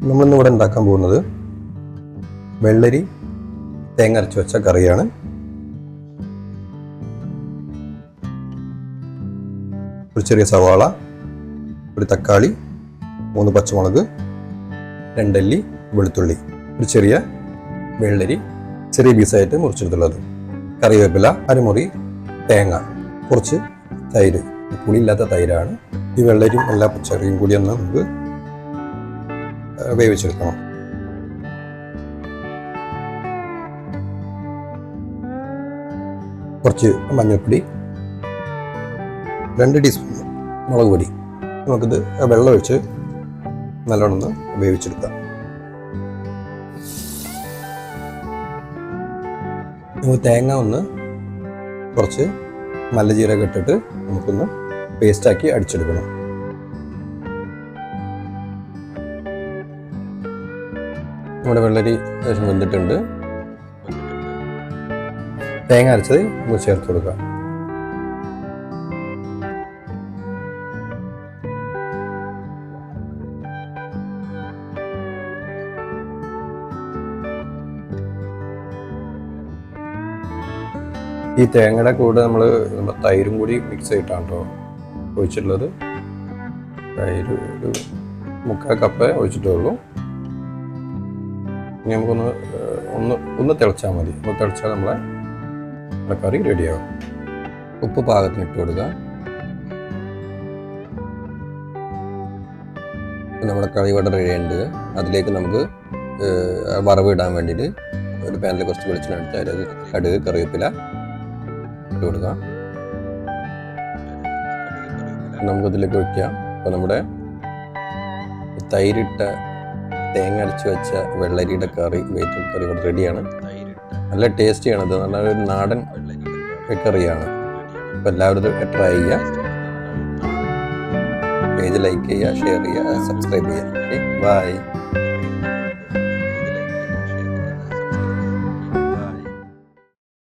നമ്മളിന്നിവിടെ ഉണ്ടാക്കാൻ പോകുന്നത് വെള്ളരി തേങ്ങ അരച്ച് വെച്ച കറിയാണ്. ഒരു ചെറിയ സവാള, ഒരു തക്കാളി, 3 പച്ചമുളക്, 2 അല്ലി വെളുത്തുള്ളി, ഒരു ചെറിയ വെള്ളരി ചെറിയ പീസായിട്ട് മുറിച്ചെടുത്തുള്ളത്, കറിവേപ്പില, അരമുറി തേങ്ങ, കുറച്ച് തൈര്, പുളിയില്ലാത്ത തൈരാണ്. ഈ വെള്ളരിയും എല്ലാ പച്ചക്കറിയും കൂടി ഒന്ന് നമുക്ക് വേവിച്ചെടുക്കണം. കുറച്ച് മഞ്ഞൾപ്പൊടി, 2 ടീസ്പൂൺ മുളക് പൊടി. നമുക്കിത് വെള്ളം ഒഴിച്ച് നല്ലോണം ഒന്ന് വേവിച്ചെടുക്കാം. നമുക്ക് തേങ്ങ ഒന്ന് കുറച്ച് നല്ല ജീരകം ഇട്ടിട്ട് നമുക്കൊന്ന് പേസ്റ്റാക്കി അടിച്ചെടുക്കണം. നമ്മുടെ വെള്ളരി ഏകദേശം വെന്തിട്ടുണ്ട്. തേങ്ങ അരച്ചത് നമുക്ക് ചേർത്ത് കൊടുക്കാം. ഈ തേങ്ങയുടെ കൂടെ നമ്മൾ തൈരും കൂടി മിക്സ് ചെയ്തിട്ടാണ് കേട്ടോ ഒഴിച്ചിട്ടുള്ളത്. തൈര് ഒരു 3/4 കപ്പ് ഒഴിച്ചിട്ടുള്ളൂ. ഇനി നമുക്കൊന്ന് തിളച്ചാൽ മതി. ഒന്ന് തിളച്ചാൽ നമ്മളെ കറി റെഡിയാകും. ഉപ്പ് പാകത്തിന് ഇട്ട് കൊടുക്കുക. നമ്മുടെ കറി ഇവിടെ റെഡിയുണ്ട്. അതിലേക്ക് നമുക്ക് വറവ് ഇടാൻ വേണ്ടിയിട്ട് ഒരു പാനിൽ കുറച്ച് വെളിച്ചെണ്ണ എടുത്ത് അതിലേക്ക് കടുക്, കറിവേപ്പില ഇട്ട് കൊടുക്കുക. നമുക്കതിലേക്ക് ഒഴിക്കാം. അപ്പോൾ നമ്മുടെ തൈരിട്ട തേങ്ങ അരച്ച് വെച്ച വെള്ളരിയുടെ കറി, വെജിറ്റബിൾ കറി ഇവിടെ റെഡിയാണ്. നല്ല ടേസ്റ്റിയാണത്. നല്ലൊരു നാടൻ കറിയാണ്. അപ്പോൾ എല്ലാവരും ട്രൈ ചെയ്യുക. പേജ് ലൈക്ക് ചെയ്യുക, ഷെയർ ചെയ്യുക, സബ്സ്ക്രൈബ് ചെയ്യുക. Okay, by.